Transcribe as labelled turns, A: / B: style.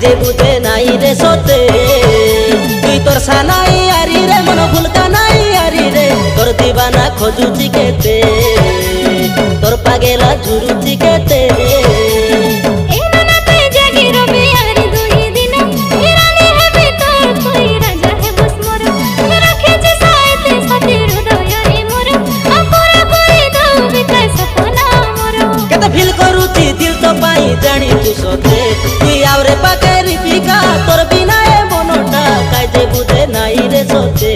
A: যে বুঝে নাই রে সতে তুই তোর সানাই আরি রে মন ভুলকা নাই আরি রে তোর দিবানা খোঁজুছি কেতে তোর পাগেলা ঝুরুছি কেতে ফিল করুছি দিল তো পাই জানি তু সতে তুই আওরে পাকে রিপিকা তোর বিনা এ মনটা কাজে বুঝে নাই রে সতে